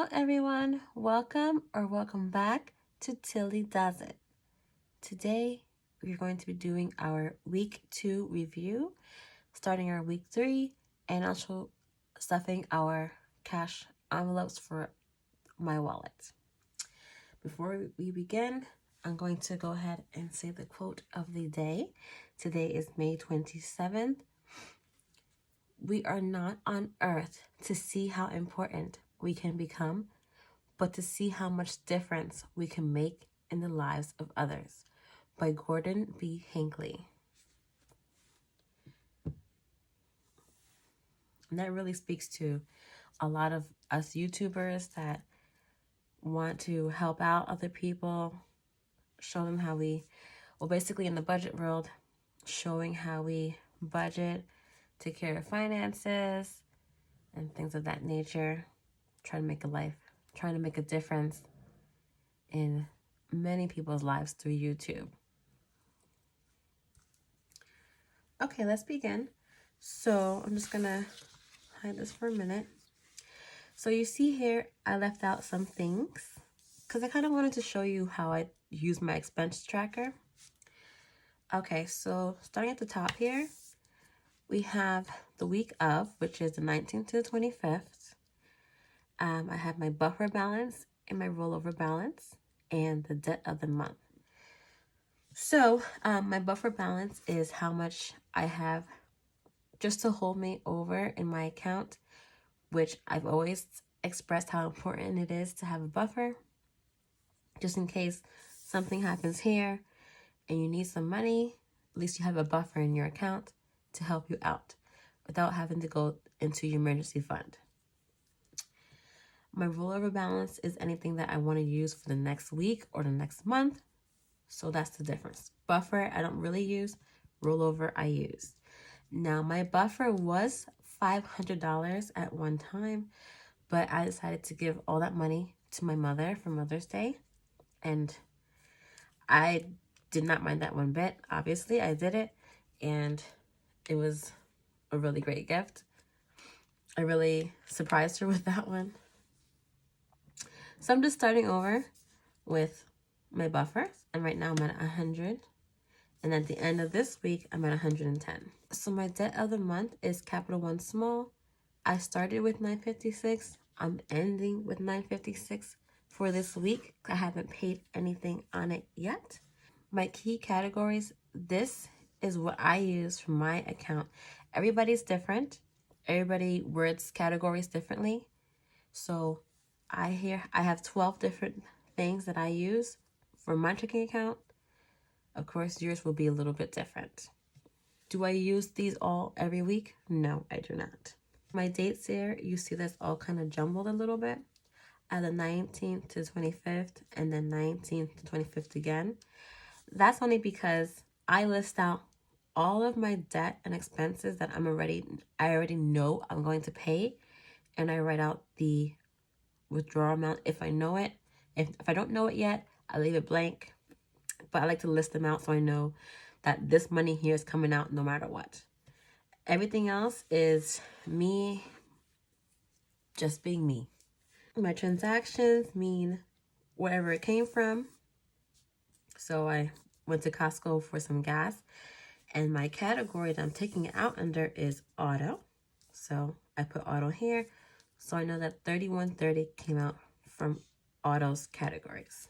Hello everyone, welcome back to Tilly Does It. Today we're going to be doing our week 2 review, starting our week 3 and also stuffing our cash envelopes for my wallet. Before we begin, I'm going to go ahead and say the quote of the day. Today is May 27th. We are not on earth to see how important we can become, but to see how much difference we can make in the lives of others, by Gordon B. Hinckley. And that really speaks to a lot of us YouTubers that want to help out other people, show them how basically in the budget world, showing how we budget, take care of finances, and things of that nature, trying to make a difference in many people's lives through YouTube. Okay, let's begin. So I'm just gonna hide this for a minute. So you see here, I left out some things because I kind of wanted to show you how I use my expense tracker. Okay, so starting at the top here, we have the week of, which is the 19th to the 25th. I have my buffer balance and my rollover balance and the debt of the month. So my buffer balance is how much I have just to hold me over in my account, which I've always expressed how important it is to have a buffer, just in case something happens here and you need some money. At least you have a buffer in your account to help you out without having to go into your emergency fund. My rollover balance is anything that I want to use for the next week or the next month. So that's the difference. Buffer, I don't really use. Rollover, I use. Now, my buffer was $500 at one time, but I decided to give all that money to my mother for Mother's Day. And I did not mind that one bit. Obviously, I did it, and it was a really great gift. I really surprised her with that one. So I'm just starting over with my buffer, and right now I'm at 100. And at the end of this week, I'm at 110. So my debt of the month is Capital One Small. I started with $956. I'm ending with $956 for this week. I haven't paid anything on it yet. My key categories, this is what I use for my account. Everybody's different. Everybody words categories differently. So I have 12 different things that I use for my checking account. Of course, yours will be a little bit different. Do I use these all every week? No, I do not. My dates here, you see that's all kind of jumbled a little bit. At the 19th to 25th and then 19th to 25th again. That's only because I list out all of my debt and expenses that I already know I'm going to pay, and I write out the withdrawal amount if I know it. If I don't know it yet, I leave it blank. But I like to list them out so I know that this money here is coming out no matter what. Everything else is me just being me. My transactions mean wherever it came from. So I went to Costco for some gas, and my category that I'm taking it out under is auto. So I put auto here, so I know that $31.30 came out from auto's categories.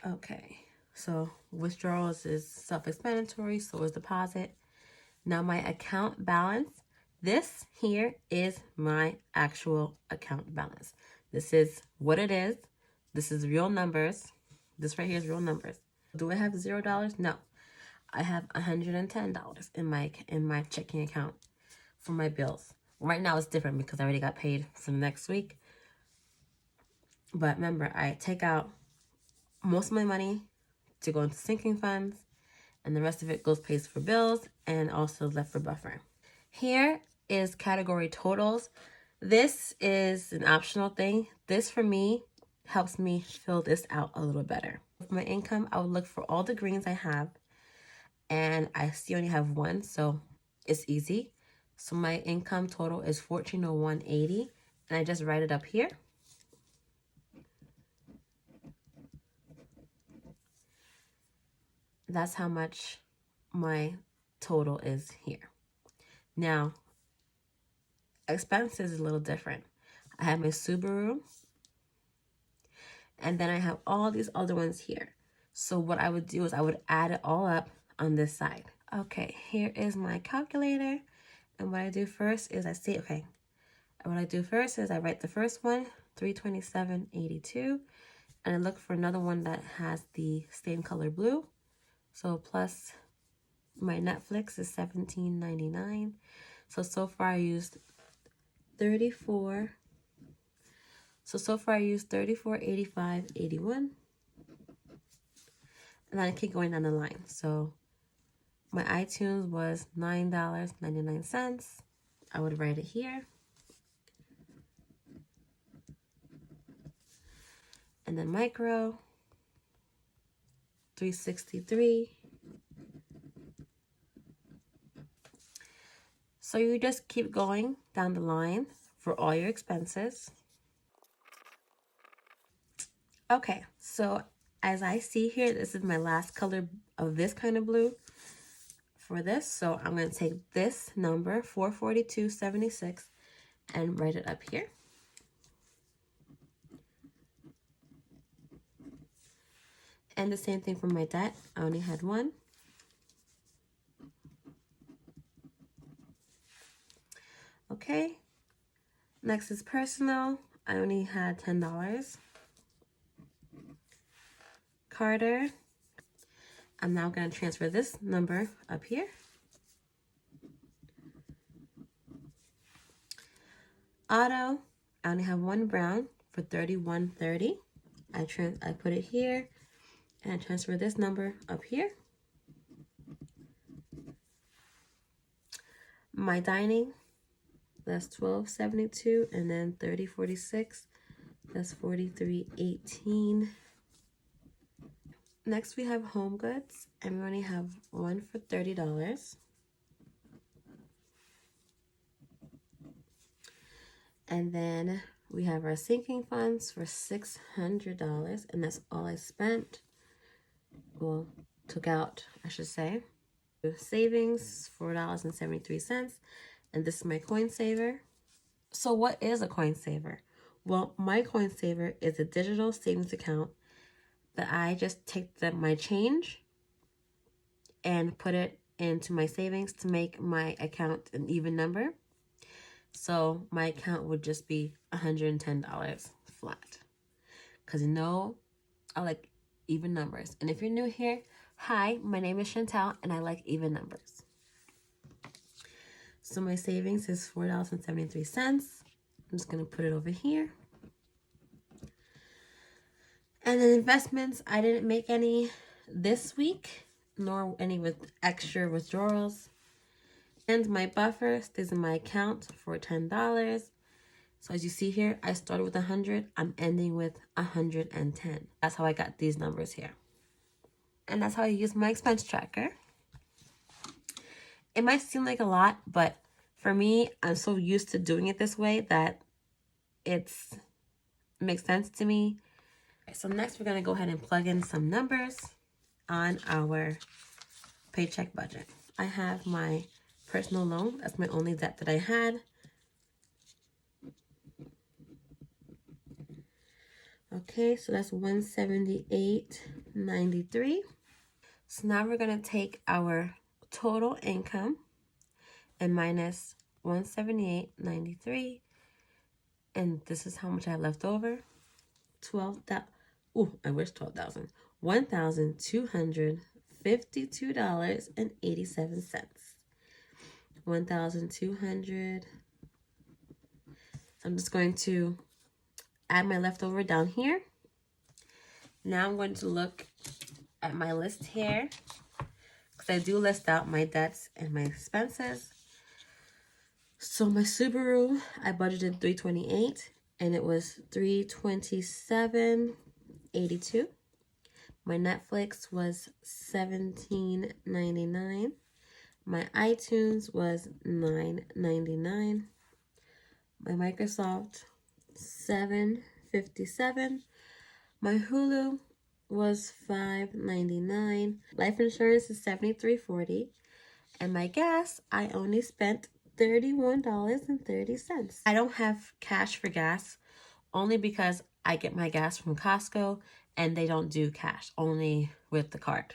Okay, so withdrawals is self-explanatory, so is deposit. Now my account balance, this here is my actual account balance. This is what it is. This is real numbers. This right here is real numbers. Do I have $0? No. I have $110 in my checking account for my bills. Right now it's different because I already got paid for the next week. But remember, I take out most of my money to go into sinking funds, and the rest of it pays for bills and also left for buffer. Here is category totals. This is an optional thing. This for me helps me fill this out a little better. For my income, I would look for all the greens I have, and I still only have one, so it's easy. So my income total is $1401.80. and I just write it up here. That's how much my total is here. Now, expenses is a little different. I have my Subaru, and then I have all these other ones here. So what I would do is I would add it all up on this side. Okay, here is my calculator. And what I do first is I say, okay, what I do first is I write the first one, $327.82, and I look for another one that has the same color blue. So plus my Netflix is $17.99. So far I used 34. So far I used 34, 85, 81. And then I keep going down the line. So my iTunes was $9.99. I would write it here. And then micro, $363. So you just keep going down the line for all your expenses. Okay, so as I see here, this is my last color of this kind of blue for this. So I'm going to take this number, 442.76, and write it up here. And the same thing for my debt. I only had one. Okay. Next is personal. I only had $10. Carter. I'm now going to transfer this number up here. Auto. I only have one brown for $31.30. I put it here and I transfer this number up here. My dining, that's $12.72, and then $30.46, that's $43.18. Next we have home goods, and we only have one for $30. And then we have our sinking funds for $600, and that's all I spent. Well, took out, I should say. Savings, $4.73, and this is my coin saver. So what is a coin saver? Well, my coin saver is a digital savings account that I just take my change and put it into my savings to make my account an even number. So my account would just be $110 flat. Because I like even numbers. And if you're new here, hi, my name is Chantell, and I like even numbers. So my savings is $4.73. I'm just going to put it over here. And then investments, I didn't make any this week, nor any with extra withdrawals. And my buffer stays in my account for $10. So as you see here, I started with 100. I'm ending with 110. That's how I got these numbers here. And that's how I use my expense tracker. It might seem like a lot, but for me, I'm so used to doing it this way that it makes sense to me. So next, we're going to go ahead and plug in some numbers on our paycheck budget. I have my personal loan. That's my only debt that I had. Okay, so that's $178.93. So now we're going to take our total income and minus $178.93. And this is how much I have left over. I wish 12,000. $1,252.87. 1,200. I'm just going to add my leftover down here. Now I'm going to look at my list here, because I do list out my debts and my expenses. So my Subaru, I budgeted $328, and it was $327.82. My Netflix was $17.99. My iTunes was $9.99. My Microsoft $7.57. My Hulu was $5.99. Life insurance is $73.40. And my gas, I only spent $31.30. I don't have cash for gas only because I get my gas from Costco and they don't do cash, only with the card.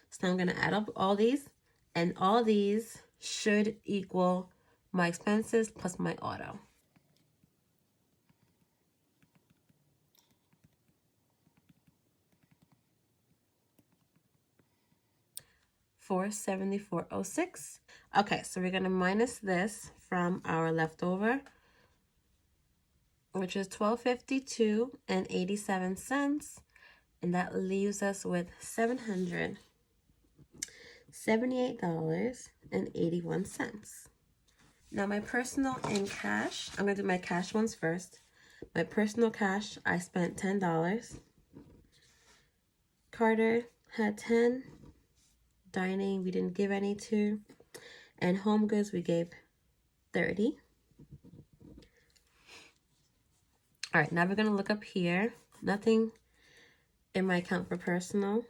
So I'm going to add up all these, and all these should equal my expenses plus my auto. $474.06. Okay, so we're going to minus this from our leftover, which is $12.52.87, and that leaves us with $778.81. Now my personal in cash, I'm going to do my cash ones first. My personal cash, I spent $10. Carter had 10. Dining, we didn't give any to. And home goods, we gave 30. All right, now we're going to look up here. Nothing in my account for personal.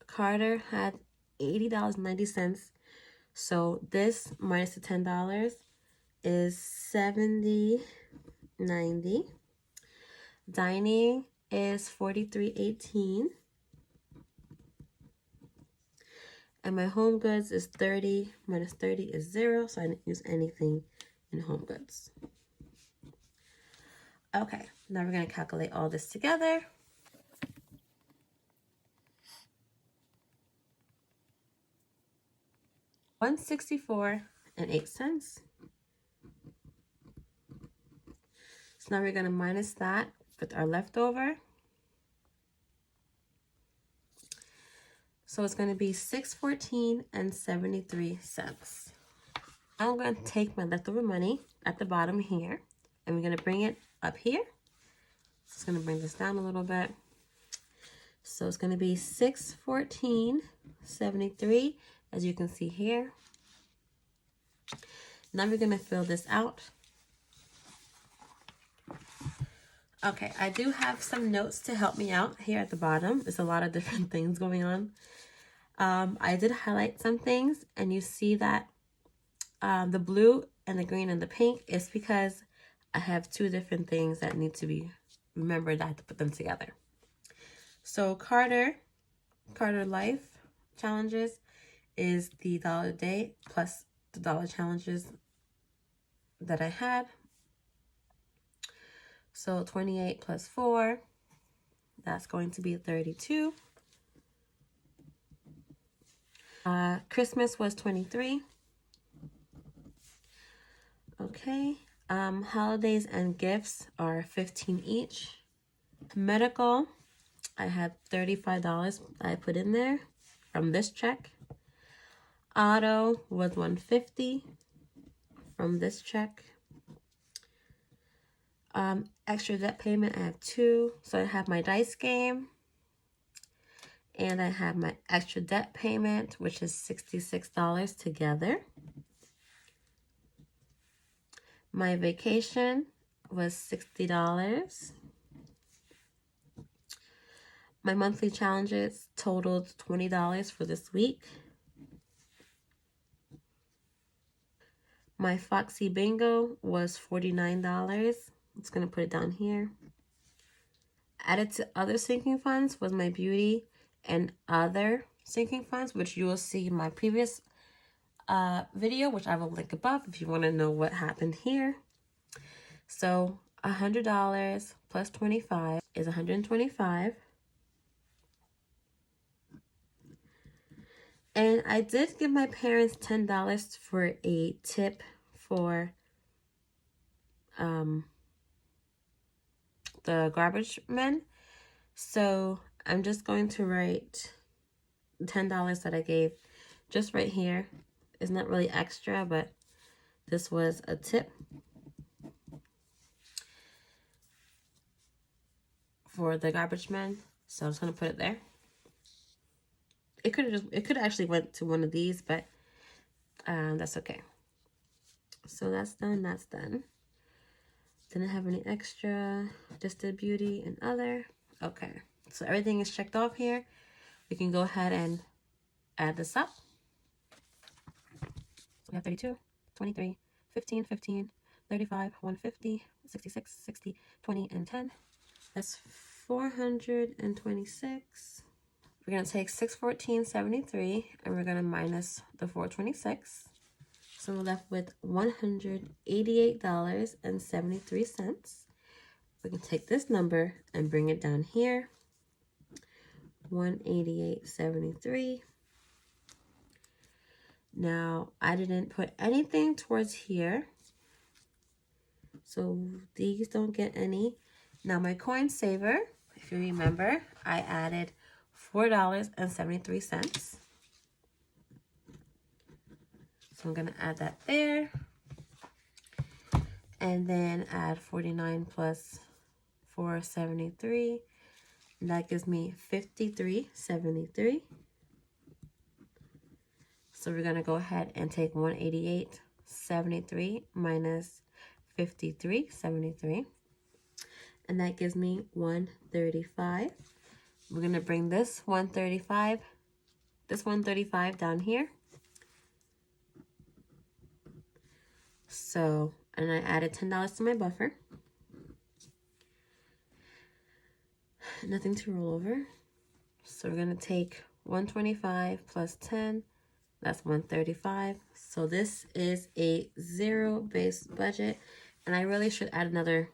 Carter had $80.90. So this minus the $10 is $70.90. Dining is $43.18. And my home goods is 30 minus 30 is 0, so I didn't use anything in home goods. Okay, now we're going to calculate all this together. $164.08. So now we're going to minus that with our leftover. So it's going to be $614.73. I'm going to take my leftover money at the bottom here, and we're going to bring it up here. So it's going to bring this down a little bit. So it's going to be $614.73, as you can see here. Now we're going to fill this out. Okay, I do have some notes to help me out here at the bottom. There's a lot of different things going on. I did highlight some things, and you see that the blue and the green and the pink is because I have two different things that need to be remembered. I have to put them together. So Carter Life Challenges is the $1 a day plus the dollar challenges that I had. So 28 plus 4, that's going to be 32. Christmas was 23. Okay. Holidays and gifts are 15 each. Medical, I had $35 I put in there from this check. Auto was $150 from this check. Extra debt payment, I have 2. So I have my dice game. And I have my extra debt payment, which is $66 together. My vacation was $60. My monthly challenges totaled $20 for this week. My Foxy Bingo was $49. I'm just going to put it down here. Added to other sinking funds was my beauty and other sinking funds, which you will see in my previous video, which I will link above if you want to know what happened here. So $100 plus 25 is $125. And I did give my parents $10 for a tip for the garbage men. So I'm just going to write $10 that I gave just right here. It's not really extra, but this was a tip for the garbage men. So I'm just gonna put it there. It could actually went to one of these, but that's okay. So that's done. That's done. Didn't have any extra, just did beauty and other. Okay, so everything is checked off here. We can go ahead and add this up. So we have 32, 23, 15, 15, 35, 150, 66, 60, 20, and 10. That's 426. We're going to take 614.73 and we're going to minus the 426. So we're left with $188.73. We can take this number and bring it down here. 188.73. Now, I didn't put anything towards here, so these don't get any. Now, my coin saver, if you remember, I added $4.73. So I'm going to add that there. And then add 49 plus 473. And that gives me 53.73. So we're going to go ahead and take 188.73 minus 53.73. And that gives me 135. We're going to bring this 135 down here. So, and I added $10 to my buffer. Nothing to roll over. So we're going to take 125 plus 10. That's 135. So this is a zero-based budget. And I really should add another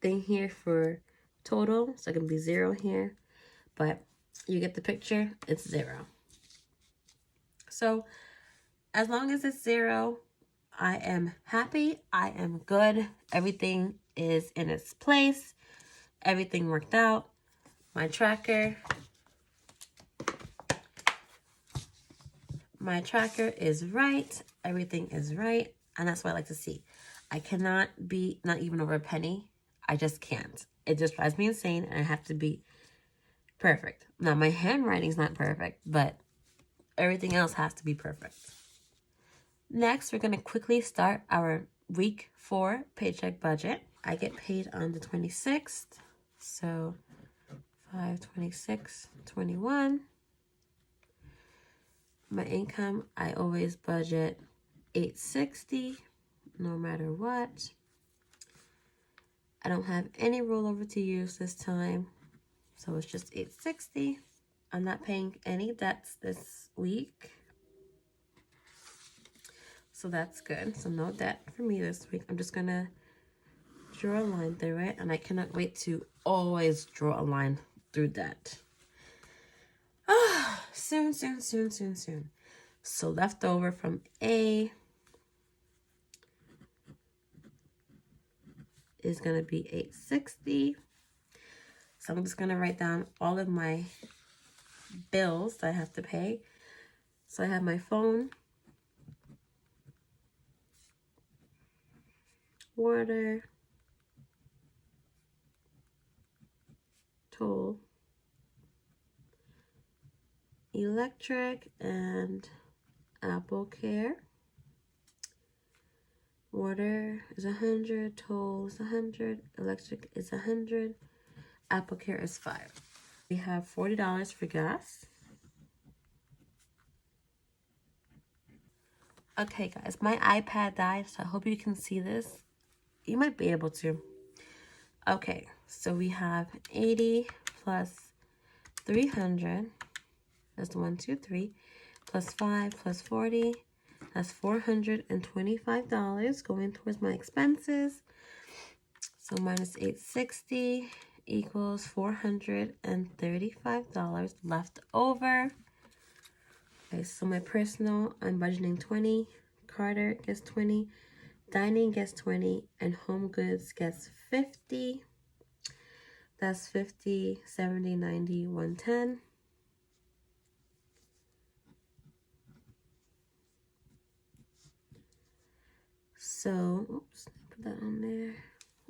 thing here for total. So it can be 0 here. But you get the picture. It's 0. So as long as it's 0, I am happy. I am good. Everything is in its place. Everything worked out. My tracker is right. Everything is right. And that's what I like to see. I cannot be not even over a penny. I just can't. It just drives me insane and I have to be perfect. Now, my handwriting's not perfect, but everything else has to be perfect. Next, we're going to quickly start our week 4 paycheck budget. I get paid on the 26th. So 5/26/21. My income, I always budget $860 no matter what. I don't have any rollover to use this time, so it's just $860. I'm not paying any debts this week, so that's good. So no debt for me this week. I'm just gonna draw a line through it, and I cannot wait to always draw a line through that. Soon. So leftover from A is going to be $860. So I'm just going to write down all of my bills that I have to pay. So I have my phone, water, toll, electric, and Apple Care. Water is 100, toll is 100, electric is 100, Apple Care is 5. We have $40 for gas. Okay, guys, my iPad died, so I hope you can see this. You might be able to. Okay, so we have 80 plus 300. That's 1, 2, 3. Plus 5 plus 40. That's $425 going towards my expenses. So minus 860 equals $435 left over. Okay, so my personal, I'm budgeting 20. Carter gets 20. Dining gets 20. And home goods gets 50. That's 50, 70, 90, 110. So, oops, put that on there.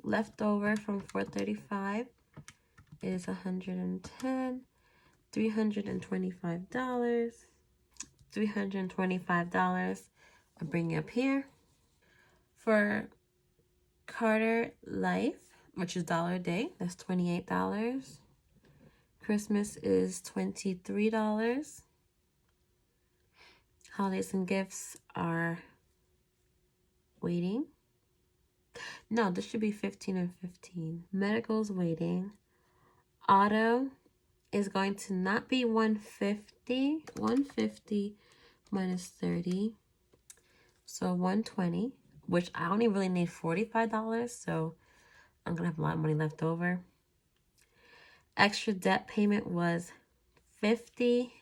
Leftover from 435 is 110, $325. $325 I'm bringing up here. For Carter Life, which is $1 a day. That's $28. Christmas is $23. Holidays and gifts are waiting. No, this should be 15 and 15. Medical's waiting. Auto is going to not be 150. 150 minus 30. So 120, which I only really need $45, so I'm gonna have a lot of money left over. Extra debt payment was 50,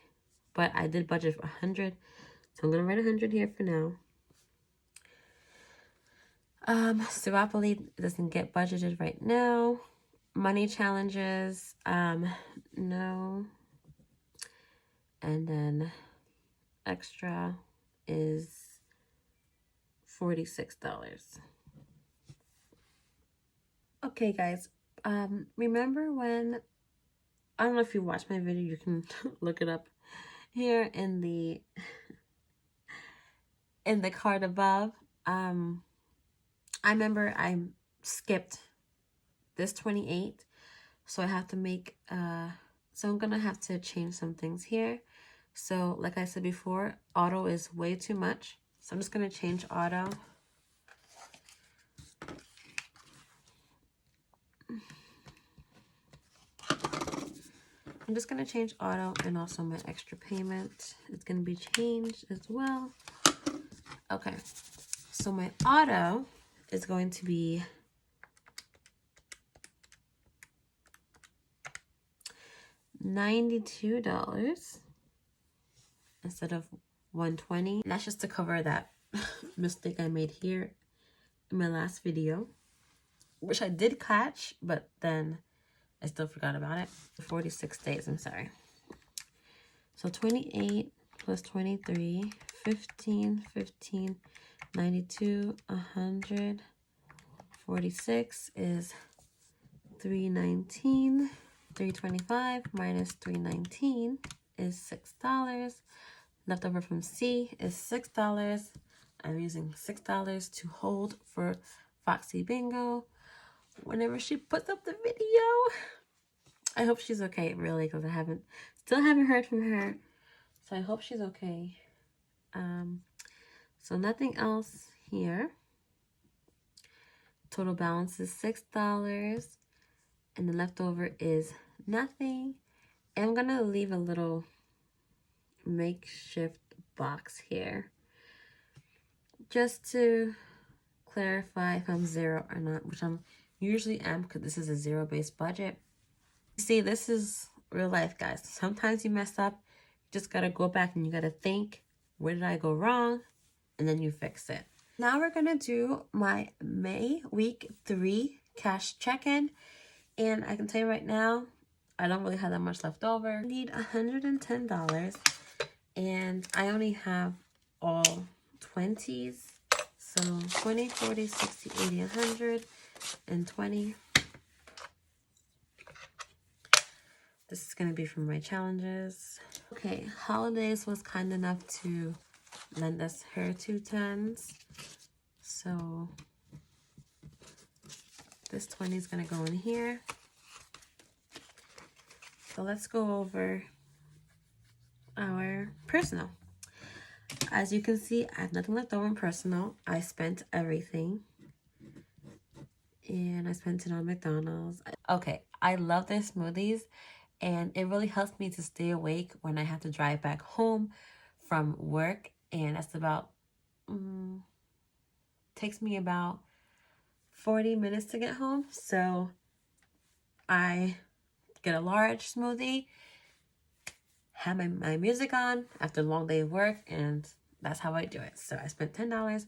but I did budget for 100, so I'm gonna write 100 here for now. Erasable doesn't get budgeted right now. Money challenges, no. And then extra is $46. Okay, guys. Remember when, I don't know if you watched my video, you can look it up here in the card above. I remember I skipped this 28, so I have to make so I'm gonna have to change some things here. So like I said before, auto is way too much, so I'm just gonna change auto. I'm just gonna change auto, and also my extra payment is gonna be changed as well. Okay, so my auto is going to be $92 instead of $120. And that's just to cover that mistake I made here in my last video, which I did catch, but then I still forgot about it. 46 days, I'm sorry. So 28 plus 23, 15, 15, 92, 100, 46 is 319. 325 minus 319 is $6. Left over from C is $6. I'm using $6 to hold for Foxy Bingo whenever she puts up the video. I hope she's okay, really, because I still haven't heard from her. So I hope she's okay. So nothing else here. Total balance is $6. And the leftover is nothing. And I'm gonna leave a little makeshift box here just to clarify if I'm zero or not, which I'm usually am, because this is a zero-based budget. See, this is real life, guys. Sometimes you mess up. You just gotta go back and you gotta think, where did I go wrong? And then you fix it. Now we're gonna do my May week 3 cash check-in. And I can tell you right now, I don't really have that much left over. I need $110, and I only have all 20s. So 20, 40, 60, 80, 100, and 20. This is going to be from my challenges. Okay, Holidays was kind enough to lend us her 2 10s. So this 20 is going to go in here. So let's go over our personal. As you can see, I have nothing left over in personal. I spent everything. And I spent it on McDonald's. Okay, I love their smoothies. And it really helps me to stay awake when I have to drive back home from work. And that's about, takes me about 40 minutes to get home. So I get a large smoothie, have my music on after a long day of work, and that's how I do it. So I spent $10.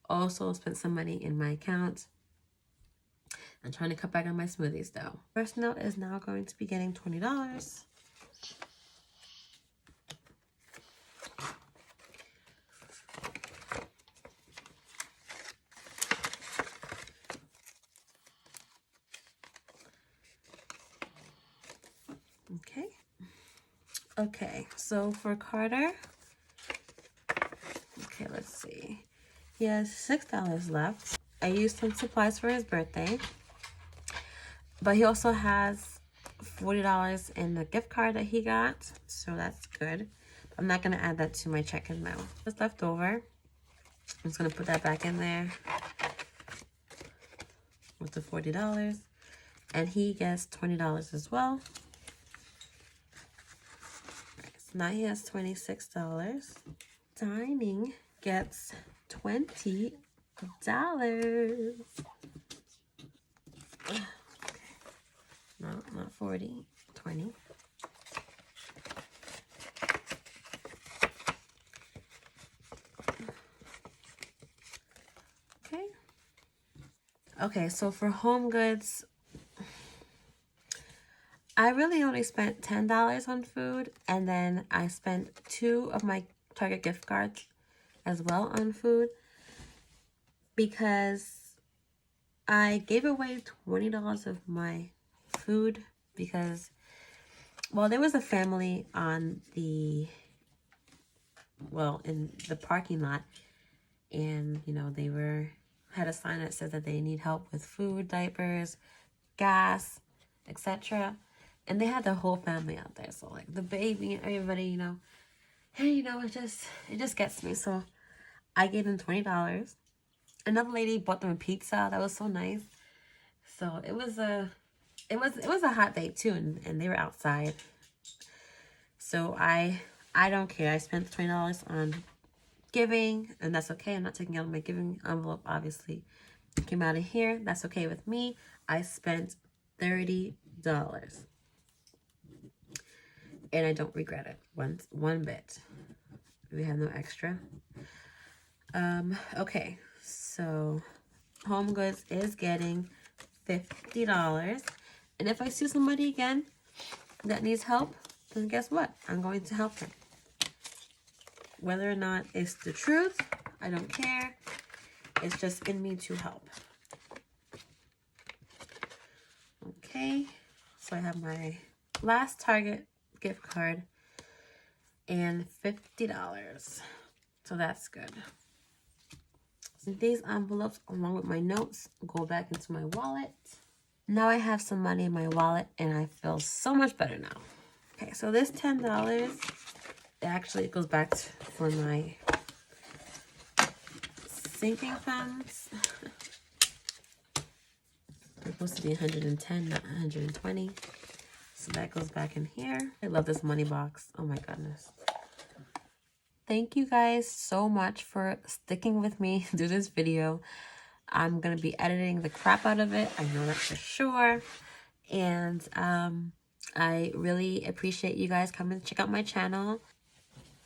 Also spent some money in my account. I'm trying to cut back on my smoothies though. Personal is now going to be getting $20. Okay, so for Carter, okay, let's see. He has $6 left. I used some supplies for his birthday. But he also has $40 in the gift card that he got. So that's good. I'm not going to add that to my check-in now. What's left over, I'm just going to put that back in there with the $40. And he gets $20 as well. Right, so now he has $26. Dining gets $20. No, not 40, 20. Okay. Okay, so for home goods, I really only spent $10 on food, and then I spent 2 of my Target gift cards as well on food because I gave away $20 of my food because, well, there was a family on in the parking lot, and, you know, they had a sign that said that they need help with food, diapers, gas, etc. And they had the whole family out there. So, like, the baby and everybody, you know, hey, you know, it just gets me. So I gave them $20. Another lady bought them a pizza. That was so nice. So it was a hot day too, and they were outside. So I don't care. I spent $20 on giving, and that's okay. I'm not taking out my giving envelope, obviously. It came out of here. That's okay with me. I spent $30. And I don't regret it one bit. We have no extra. Okay, so home goods is getting $50. And if I see somebody again that needs help, then guess what? I'm going to help them. Whether or not it's the truth, I don't care. It's just in me to help. Okay, so I have my last Target gift card and $50. So that's good. So these envelopes, along with my notes, go back into my wallet. Now I have some money in my wallet, and I feel so much better now. Okay, so this $10, it actually goes back for my sinking funds. It's supposed to be 110, not 120. So that goes back in here. I love this money box. Oh my goodness. Thank you guys so much for sticking with me through this video. I'm going to be editing the crap out of it. I know that for sure. And I really appreciate you guys coming to check out my channel.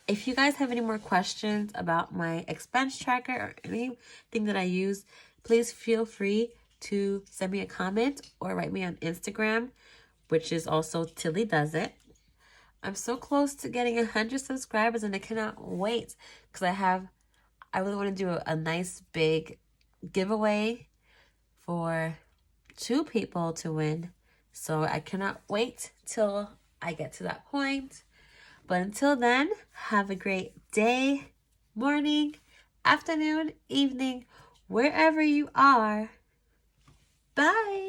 If you guys have any more questions about my expense tracker or anything that I use, please feel free to send me a comment or write me on Instagram, which is also Tilly Does It. I'm so close to getting 100 subscribers, and I cannot wait because I really want to do a nice big giveaway for 2 people to win. So I cannot wait till I get to that point. But until then, have a great day, morning, afternoon, evening, wherever you are. Bye.